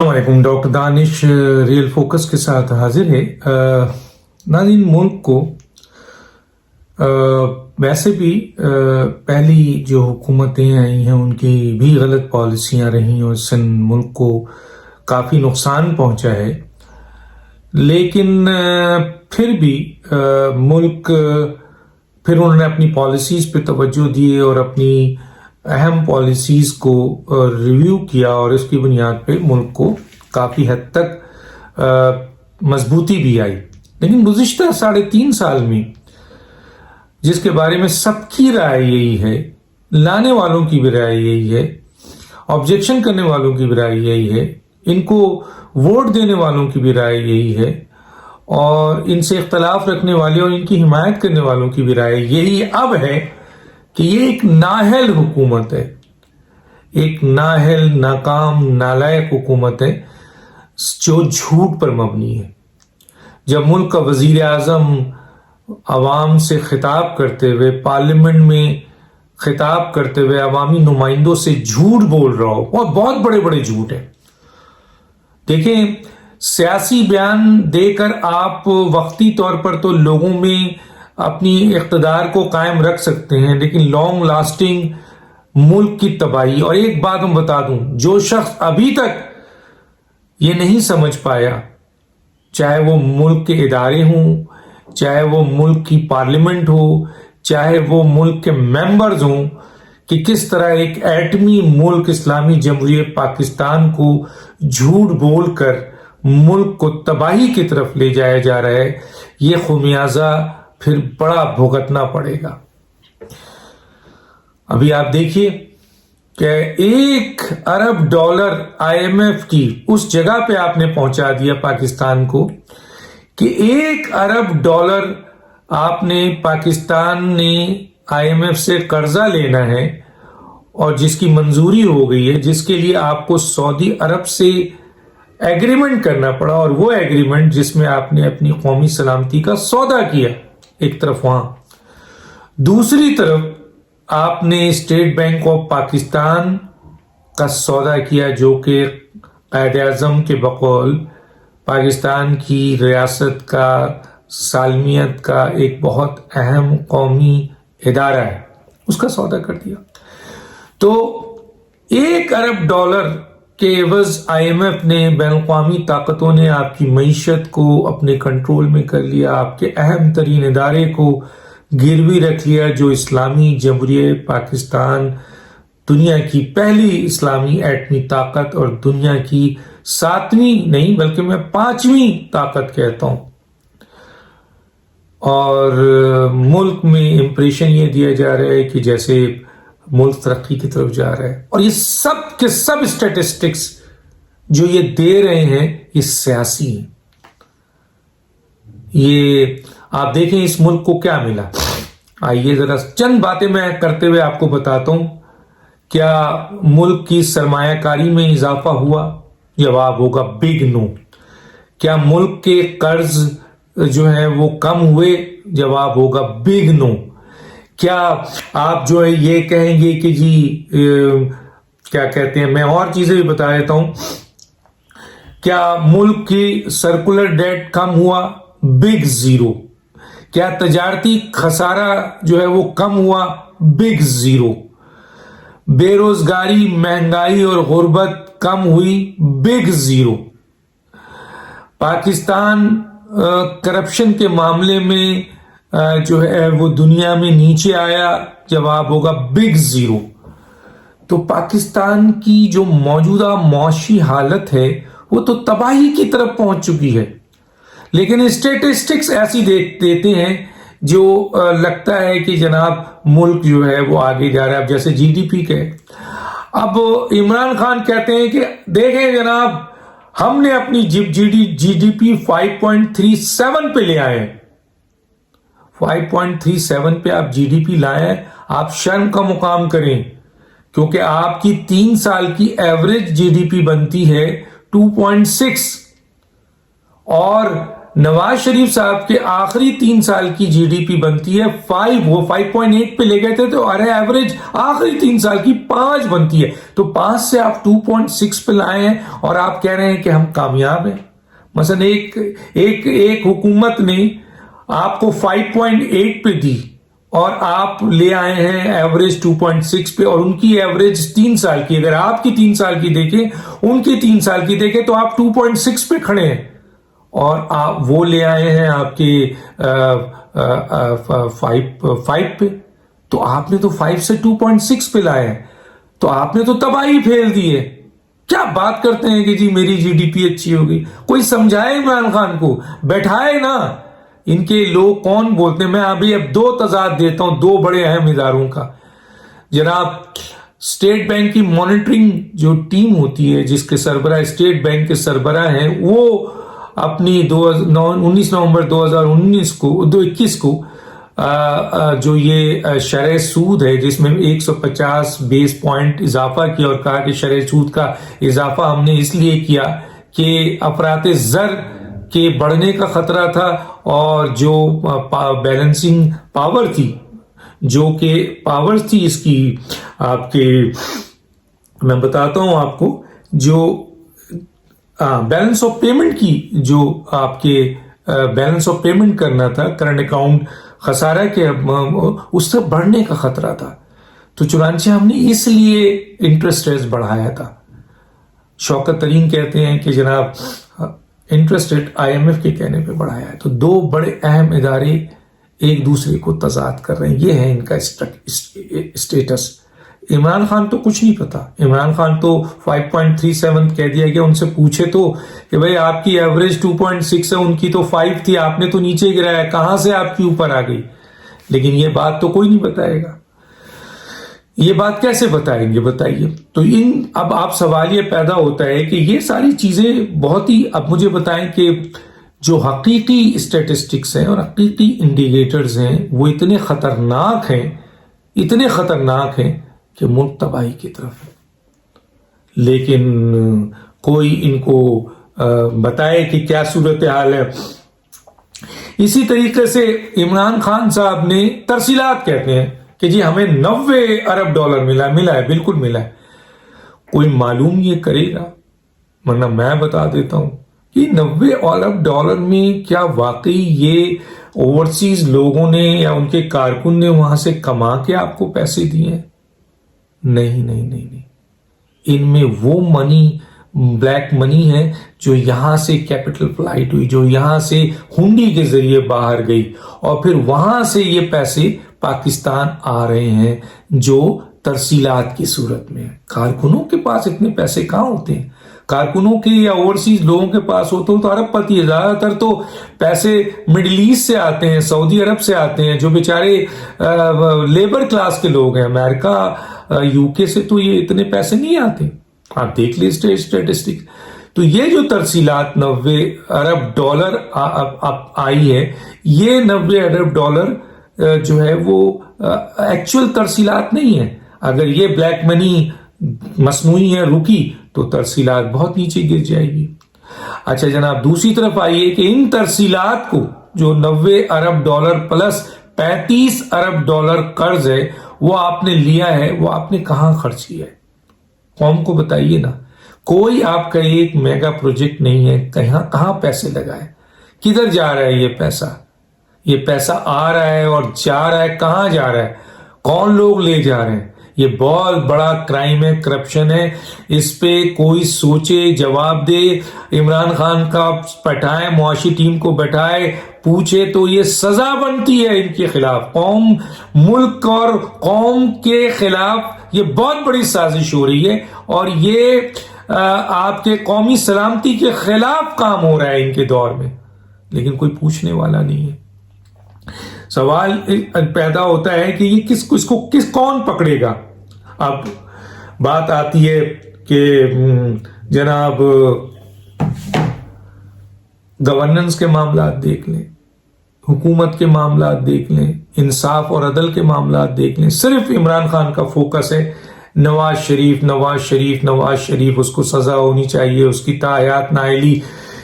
السلام علیکم، ڈاکٹر دانش real focus کے ساتھ حاضر ہے۔ ناظرین، ملک کو ویسے بھی پہلی جو حکومتیں آئی ہیں ان کی بھی غلط پالیسیاں رہیں اور اس سے ملک کو کافی نقصان پہنچا ہے، لیکن پھر بھی ملک پھر انہوں نے اپنی پالیسیز پہ توجہ دی اور اپنی اہم پالیسیز کو ریویو کیا اور اس کی بنیاد پہ ملک کو کافی حد تک مضبوطی بھی آئی۔ لیکن گزشتہ 3.5 سال میں جس کے بارے میں سب کی رائے یہی ہے، لانے والوں کی بھی رائے یہی ہے، آبجیکشن کرنے والوں کی بھی رائے یہی ہے، ان کو ووٹ دینے والوں کی بھی رائے یہی ہے، اور ان سے اختلاف رکھنے والے اور ان کی حمایت کرنے والوں کی بھی رائے یہی اب ہے کہ یہ ایک نااہل حکومت ہے، ایک نااہل، ناکام، نالائق حکومت ہے جو جھوٹ پر مبنی ہے۔ جب ملک کا وزیر اعظم عوام سے خطاب کرتے ہوئے، پارلیمنٹ میں خطاب کرتے ہوئے عوامی نمائندوں سے جھوٹ بول رہا ہو، اور بہت بڑے بڑے جھوٹ ہیں۔ دیکھیں، سیاسی بیان دے کر آپ وقتی طور پر تو لوگوں میں اپنی اقتدار کو قائم رکھ سکتے ہیں، لیکن لانگ لاسٹنگ ملک کی تباہی۔ اور ایک بات میں بتا دوں، جو شخص ابھی تک یہ نہیں سمجھ پایا، چاہے وہ ملک کے ادارے ہوں، چاہے وہ ملک کی پارلیمنٹ ہو، چاہے وہ ملک کے ممبرز ہوں، کہ کس طرح ایک ایٹمی ملک اسلامی جمہوریہ پاکستان کو جھوٹ بول کر ملک کو تباہی کی طرف لے جایا جا رہا ہے، یہ خمیازہ پھر بڑا بھگتنا پڑے گا۔ ابھی آپ دیکھیے کہ $1 ارب IMF کی اس جگہ پہ آپ نے پہنچا دیا پاکستان کو کہ $1 ارب آپ نے پاکستان نے IMF سے قرضہ لینا ہے، اور جس کی منظوری ہو گئی ہے، جس کے لیے آپ کو سعودی عرب سے ایگریمنٹ کرنا پڑا، اور وہ ایگریمنٹ جس میں آپ نے اپنی قومی سلامتی کا سودا کیا ایک طرف وہاں، دوسری طرف آپ نے اسٹیٹ بینک آف پاکستان کا سودا کیا، جو کہ قائد اعظم کے بقول پاکستان کی ریاست کا، سالمیت کا ایک بہت اہم قومی ادارہ ہے، اس کا سودا کر دیا۔ تو $1 ارب کے عوض IMF نے، بین الاقوامی طاقتوں نے آپ کی معیشت کو اپنے کنٹرول میں کر لیا، آپ کے اہم ترین ادارے کو گروی رکھ لیا، جو اسلامی جمہوریہ پاکستان دنیا کی پہلی اسلامی ایٹمی طاقت اور دنیا کی 7ویں نہیں بلکہ میں 5ویں طاقت کہتا ہوں۔ اور ملک میں امپریشن یہ دیا جا رہا ہے کہ جیسے ملک ترقی کی طرف جا رہا ہے، اور یہ سب کے سب اسٹیٹسٹکس جو یہ دے رہے ہیں یہ سیاسی ہیں۔ یہ آپ دیکھیں اس ملک کو کیا ملا۔ آئیے ذرا چند باتیں میں کرتے ہوئے آپ کو بتاتا ہوں۔ کیا ملک کی سرمایہ کاری میں اضافہ ہوا؟ جواب ہوگا بگ نو۔ کیا ملک کے قرض جو ہیں وہ کم ہوئے؟ جواب ہوگا بگ نو۔ کیا آپ جو ہے یہ کہیں گے کہ جی کیا کہتے ہیں، میں اور چیزیں بھی بتا دیتا ہوں، کیا ملک کی سرکولر ڈیٹ کم ہوا؟ Big zero. کیا تجارتی خسارہ جو ہے وہ کم ہوا؟ Big zero. بے روزگاری، مہنگائی اور غربت کم ہوئی؟ Big zero. پاکستان کرپشن کے معاملے میں جو ہے وہ دنیا میں نیچے آیا؟ جواب ہوگا بگ زیرو۔ تو پاکستان کی جو موجودہ معاشی حالت ہے وہ تو تباہی کی طرف پہنچ چکی ہے، لیکن اسٹیٹسٹکس ایسی دیتے ہیں جو لگتا ہے کہ جناب ملک جو ہے وہ آگے جا رہا ہے۔ اب جیسے GDP کے، اب عمران خان کہتے ہیں کہ دیکھیں جناب، ہم نے اپنی GDP 5.37 پہ لے آئے ہیں۔ 5.37 پہ آپ GDP لائیں، آپ شرم کا مقام کریں، کیونکہ آپ کی 3 سال کی ایوریج GDP بنتی ہے 2.6، اور نواز شریف صاحب کے آخری 3 سال کی جی ڈی پی بنتی ہے 5، وہ 5.8 پہ لے گئے تھے، تو ایوریج آخری 3 سال کی 5 بنتی ہے، تو 5 سے آپ 2.6 پہ لائے ہیں اور آپ کہہ رہے ہیں کہ ہم کامیاب ہیں۔ مثلا ایک حکومت نے آپ کو 5.8 پہ دی اور آپ لے آئے ہیں ایوریج 2.6 پہ، اور ان کی ایوریج 3 سال کی، اگر آپ کی 3 سال کی دیکھیں، ان کی 3 سال کی دیکھیں، تو آپ 2.6 پہ کھڑے ہیں، اور آپ وہ لے آئے ہیں آپ کے 5 پہ، تو آپ نے تو 5 سے 2.6 پہ لایا ہے، تو آپ نے تو تباہی پھیل دی ہے۔ کیا بات کرتے ہیں کہ جی میری جی ڈی پی اچھی ہوگی؟ کوئی سمجھائے عمران خان کو، بیٹھائے نا۔ ان کے لوگ کون بولتے ہیں؟ میں ابھی اب 2 تضاد دیتا ہوں 2 بڑے اہم اداروں کا۔ جناب اسٹیٹ بینک کی مانیٹرنگ جو ٹیم ہوتی ہے، جس کے سربراہ اسٹیٹ بینک کے سربراہ ہیں، وہ اپنی 19 نومبر 2021 کو جو یہ شرح سود ہے، جس میں 150 بیس پوائنٹ اضافہ کیا، اور کہا کہ شرح سود کا اضافہ ہم نے اس لیے کیا کہ افراط زر کے بڑھنے کا خطرہ تھا، اور جو بیلنسنگ پاور تھی، جو کہ پاور تھی اس کی، آپ کے میں بتاتا ہوں آپ کو، جو بیلنس آف پیمنٹ کی، جو آپ کے بیلنس آف پیمنٹ کرنا تھا، کرنٹ اکاؤنٹ خسارہ کے اس سے بڑھنے کا خطرہ تھا، تو چنانچہ ہم نے اس لیے انٹرسٹ ریٹ بڑھایا تھا۔ شوکت ترین کہتے ہیں کہ جناب انٹرسٹ ریٹ IMF کے کہنے پہ بڑھایا ہے۔ تو 2 بڑے اہم ادارے ایک دوسرے کو تضاد کر رہے ہیں، یہ ہے ان کا اسٹیٹس۔ عمران خان تو کچھ نہیں پتا، عمران خان تو 5.37 کہہ دیا گیا، ان سے پوچھے تو کہ بھئی آپ کی ایوریج 2.6 ہے، ان کی تو 5 تھی، آپ نے تو نیچے گرایا، کہاں سے آپ کی اوپر آ گئی؟ لیکن یہ بات تو کوئی نہیں بتائے گا، یہ بات کیسے بتائیں گے بتائیے؟ تو اب آپ سوال یہ پیدا ہوتا ہے کہ یہ ساری چیزیں بہت ہی، اب مجھے بتائیں کہ جو حقیقی اسٹیٹسٹکس ہیں اور حقیقی انڈیکیٹرز ہیں وہ اتنے خطرناک ہیں کہ ملک تباہی کی طرف ہے، لیکن کوئی ان کو بتائے کہ کیا صورتحال ہے۔ اسی طریقے سے عمران خان صاحب نے ترسیلات کہتے ہیں کہ جی ہمیں 90 ارب ڈالر ملا ہے، بالکل ملا ہے۔ کوئی معلوم یہ کرے گا؟ ورنہ میں بتا دیتا ہوں کہ 90 ارب ڈالر میں کیا واقعی یہ اوورسیز لوگوں نے یا ان کے کارکن نے وہاں سے کما کے آپ کو پیسے دیے ہیں؟ نہیں، ان میں وہ منی، بلیک منی ہے جو یہاں سے کیپٹل فلائٹ ہوئی، جو یہاں سے ہنڈی کے ذریعے باہر گئی، اور پھر وہاں سے یہ پیسے پاکستان آ رہے ہیں جو ترسیلات کی صورت میں۔ کارکنوں کے پاس اتنے پیسے کہاں ہوتے ہیں؟ کارکنوں کے یا اوورسیز لوگوں کے پاس ہوتے تو ارب پتی ہے، زیادہ تر تو پیسے مڈل ایسٹ سے آتے ہیں، سعودی عرب سے آتے ہیں، جو بیچارے لیبر کلاس کے لوگ ہیں۔ امریکہ، UK سے تو یہ اتنے پیسے نہیں آتے، آپ دیکھ لیں اسٹیٹسٹکس۔ تو یہ جو ترسیلات 90 ارب ڈالر آئی ہے، یہ 90 ارب ڈالر جو ہے وہ ایکچوئل ترسیلات نہیں ہے۔ اگر یہ بلیک منی مصنوعی ہے، رکی، تو ترسیلات بہت نیچے گر جائے گی۔ اچھا جناب، دوسری طرف آئیے کہ ان ترسیلات کو جو 90 ارب ڈالر پلس 35 ارب ڈالر قرض ہے وہ آپ نے لیا ہے، وہ آپ نے کہاں خرچ کیا ہے؟ قوم کو بتائیے نا۔ کوئی آپ کا ایک میگا پروجیکٹ نہیں ہے، کہاں پیسے لگائے، کدھر جا رہا ہے یہ پیسہ؟ یہ پیسہ آ رہا ہے اور جا رہا ہے، کہاں جا رہا ہے؟ کون لوگ لے جا رہے ہیں؟ یہ بہت بڑا کرائم ہے، کرپشن ہے، اس پہ کوئی سوچے، جواب دے۔ عمران خان کا بیٹھائے، معاشی ٹیم کو بیٹھائے، پوچھے تو یہ سزا بنتی ہے ان کے خلاف۔ قوم، ملک اور قوم کے خلاف یہ بہت بڑی سازش ہو رہی ہے، اور یہ آپ کے قومی سلامتی کے خلاف کام ہو رہا ہے ان کے دور میں، لیکن کوئی پوچھنے والا نہیں ہے۔ سوال پیدا ہوتا ہے کہ یہ اس کو کون پکڑے گا؟ اب بات آتی ہے کہ جناب گورننس کے معاملات دیکھ لیں، حکومت کے معاملات دیکھ لیں، انصاف اور عدل کے معاملات دیکھ لیں، صرف عمران خان کا فوکس ہے نواز شریف، اس کو سزا ہونی چاہیے، اس کی تاحیات نااہلی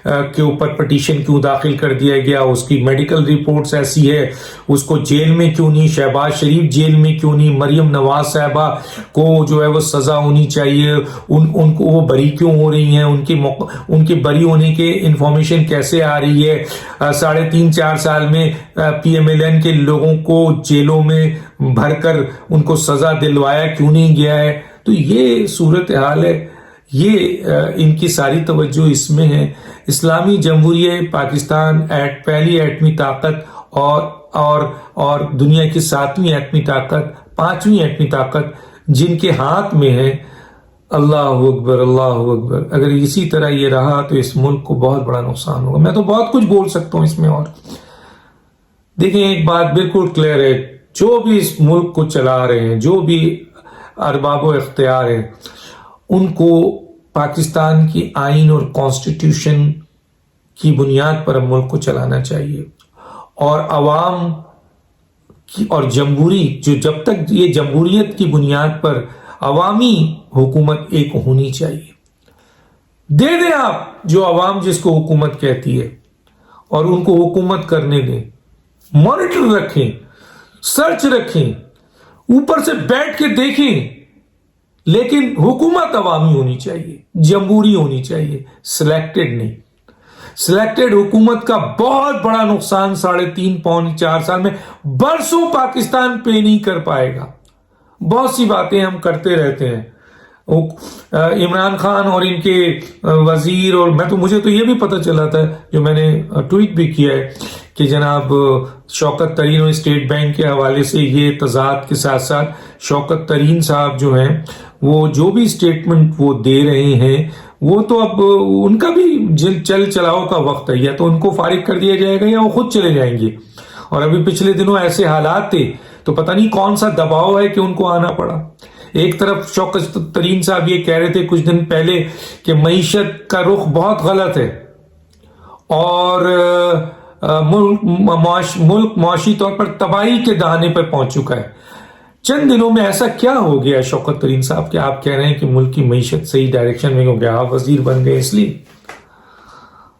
کے اوپر پٹیشن کیوں داخل کر دیا گیا, اس کی میڈیکل رپورٹس ایسی ہے, اس کو جیل میں کیوں نہیں, شہباز شریف جیل میں کیوں نہیں, مریم نواز صاحبہ کو جو ہے وہ سزا ہونی چاہیے, ان کو وہ بری کیوں ہو رہی ہیں, ان کے بری ہونے کے انفارمیشن کیسے آ رہی ہے, 3.5-4 سال میں پی ایم ایل این کے لوگوں کو جیلوں میں بھر کر ان کو سزا دلوایا کیوں نہیں گیا ہے. تو یہ صورتحال ہے, یہ ان کی ساری توجہ اس میں ہے. اسلامی جمہوریہ پاکستان پہلی ایٹمی طاقت اور دنیا کی 7ویں ایٹمی طاقت, 5ویں ایٹمی طاقت جن کے ہاتھ میں ہے. اللہ اکبر اللہ اکبر. اگر اسی طرح یہ رہا تو اس ملک کو بہت بڑا نقصان ہوگا. میں تو بہت کچھ بول سکتا ہوں اس میں. اور دیکھیں ایک بات بالکل کلیئر ہے, جو بھی اس ملک کو چلا رہے ہیں, جو بھی ارباب و اختیار ہیں, ان کو پاکستان کی آئین اور کانسٹیٹیوشن کی بنیاد پر ملک کو چلانا چاہیے, اور عوام کی اور جمہوری جب تک یہ جمہوریت کی بنیاد پر عوامی حکومت ایک ہونی چاہیے. دے دیں آپ جو عوام جس کو حکومت کہتی ہے, اور ان کو حکومت کرنے دیں. مانیٹر رکھیں, سرچ رکھیں, اوپر سے بیٹھ کے دیکھیں, لیکن حکومت عوامی ہونی چاہیے, جمہوری ہونی چاہیے, سلیکٹڈ نہیں. سلیکٹڈ حکومت کا بہت بڑا نقصان 3.5-4 سال میں برسوں پاکستان پے نہیں کر پائے گا. بہت سی باتیں ہم کرتے رہتے ہیں. عمران خان اور ان کے وزیر, اور مجھے تو یہ بھی پتہ چلا تھا, جو میں نے ٹویٹ بھی کیا ہے, کہ جناب شوکت ترین اور اسٹیٹ بینک کے حوالے سے یہ تضاد کے ساتھ ساتھ شوکت ترین صاحب جو ہیں وہ جو بھی اسٹیٹمنٹ وہ دے رہے ہیں, وہ تو اب ان کا بھی چلاؤ کا وقت ہے, یا تو ان کو فارغ کر دیا جائے گا یا وہ خود چلے جائیں گے. اور ابھی پچھلے دنوں ایسے حالات تھے تو پتہ نہیں کون سا دباؤ ہے کہ ان کو آنا پڑا. ایک طرف شوکت ترین صاحب یہ کہہ رہے تھے کچھ دن پہلے کہ معیشت کا رخ بہت غلط ہے, اور ملک معاشی طور پر تباہی کے دہانے پر پہنچ چکا ہے. چند دنوں میں ایسا کیا ہو گیا شوکت ترین صاحب کہ آپ کہہ رہے ہیں کہ ملک کی معیشت صحیح ڈائریکشن میں ہو گیا, آپ وزیر بن گئے اس لیے؟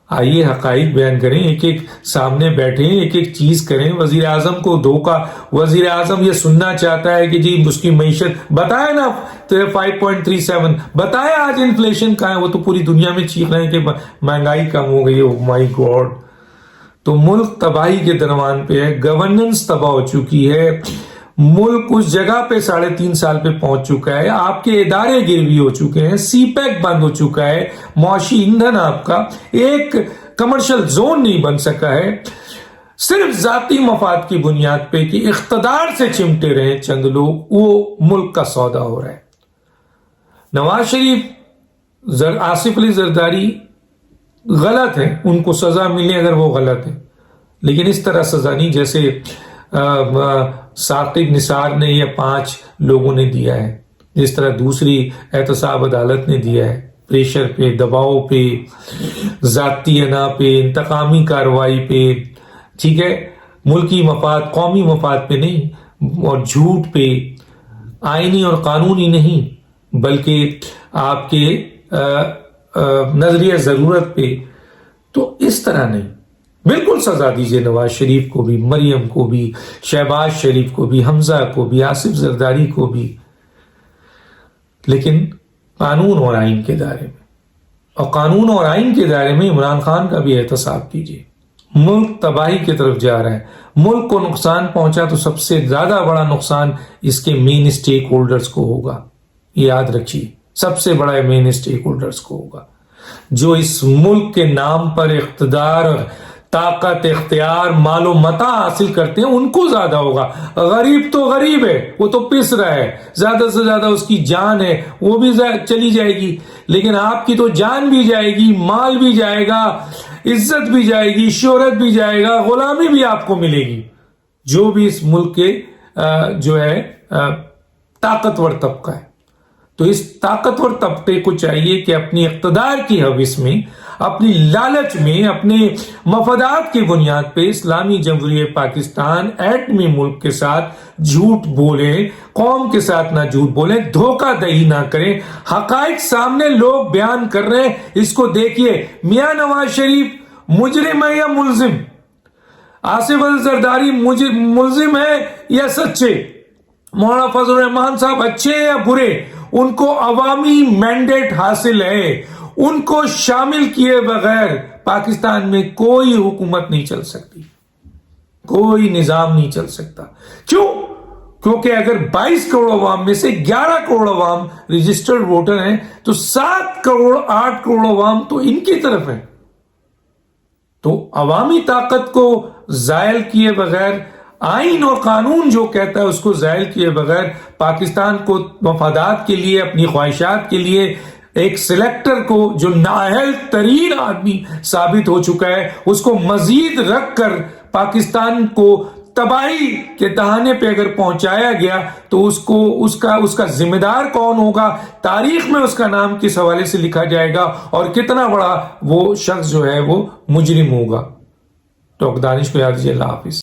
آئیے حقائق بیان کریں, ایک ایک سامنے بیٹھیں, ایک ایک چیز کریں. وزیر اعظم کو دھوکہ, وزیر اعظم یہ سننا چاہتا ہے کہ جی اس کی معیشت بتائے نا 5.37, بتائے آج انفلیشن کہاں ہے. وہ تو پوری دنیا میں چیخ رہے ہیں کہ مہنگائی کم ہو گئی. او مائی گاڈ. تو ملک تباہی کے درمیان پہ ہے, گورننس تباہ ہو چکی ہے, ملک اس جگہ پہ 3.5 سال پہ پہنچ چکا ہے, آپ کے ادارے گروی ہو چکے ہیں, سی پیک بند ہو چکا ہے, معاشی ایندھن آپ کا ایک کمرشل زون نہیں بن سکا ہے, صرف ذاتی مفاد کی بنیاد پہ کہ اقتدار سے چمٹے رہے چند لوگ, وہ ملک کا سودا ہو رہا ہے. نواز شریف, آصف علی زرداری غلط ہے, ان کو سزا ملے اگر وہ غلط ہے, لیکن اس طرح سزا نہیں جیسے ثاقب نثار نے یا 5 لوگوں نے دیا ہے, جس طرح دوسری احتساب عدالت نے دیا ہے, پریشر پہ, دباؤ پہ, ذاتی انا پہ, انتقامی کارروائی پہ, ٹھیک ہے, ملکی مفاد, قومی مفاد پہ نہیں, اور جھوٹ پہ, آئینی اور قانونی نہیں, بلکہ آپ کے نظریہ ضرورت پہ. تو اس طرح نہیں, بالکل سزا دیجئے نواز شریف کو بھی, مریم کو بھی, شہباز شریف کو بھی, حمزہ کو بھی, آصف زرداری کو بھی, لیکن قانون اور آئین کے دائرے میں. اور قانون اور آئین کے دائرے میں عمران خان کا بھی احتساب کیجئے. ملک تباہی کی طرف جا رہا ہے, ملک کو نقصان پہنچا تو سب سے زیادہ بڑا نقصان اس کے مین اسٹیک ہولڈرز کو ہوگا. یاد رکھیے, سب سے بڑا مین اسٹیک ہولڈرز کو ہوگا, جو اس ملک کے نام پر اقتدار, طاقت, اختیار, مال و متاع حاصل کرتے ہیں, ان کو زیادہ ہوگا. غریب تو غریب ہے, وہ تو پس رہا ہے, زیادہ سے زیادہ اس کی جان ہے, وہ بھی چلی جائے گی, لیکن آپ کی تو جان بھی جائے گی, مال بھی جائے گا, عزت بھی جائے گی, شہرت بھی جائے گا, غلامی بھی آپ کو ملے گی. جو بھی اس ملک کے جو ہے طاقتور طبقہ ہے, تو اس طاقتور طبقے کو چاہیے کہ اپنی اقتدار کی حوث میں اپنی لالچ میں اپنے مفادات کی بنیاد پہ اسلامی جمہوریہ پاکستان ایٹمی ملک کے ساتھ جھوٹ بولیں، قوم کے ساتھ نہ جھوٹ بولیں، دھوکہ دہی نہ کریں. حقائق سامنے لوگ بیان کر رہے ہیں، اس کو دیکھیے. میاں نواز شریف مجرم ہے یا ملزم؟ آصف علی زرداری ملزم ہے یا سچے؟ مولانا فضل الرحمان صاحب اچھے یا برے؟ ان کو عوامی مینڈیٹ حاصل ہے. ان کو شامل کیے بغیر پاکستان میں کوئی حکومت نہیں چل سکتی، کوئی نظام نہیں چل سکتا. کیوں؟ کیونکہ اگر 22 کروڑ عوام میں سے 11 کروڑ عوام رجسٹرڈ ووٹر ہیں تو 7 کروڑ 8 کروڑ عوام تو ان کی طرف ہے. تو عوامی طاقت کو زائل کیے بغیر، آئین اور قانون جو کہتا ہے اس کو زائل کیے بغیر، پاکستان کو مفادات کے لیے، اپنی خواہشات کے لیے ایک سلیکٹر کو جو نااہل ترین آدمی ثابت ہو چکا ہے، اس کو مزید رکھ کر پاکستان کو تباہی کے دہانے پہ اگر پہنچایا گیا تو اس کا ذمہ دار کون ہوگا؟ تاریخ میں اس کا نام کس حوالے سے لکھا جائے گا اور کتنا بڑا وہ شخص جو ہے وہ مجرم ہوگا. تو دانش کو یاد دیجیے. اللہ حافظ.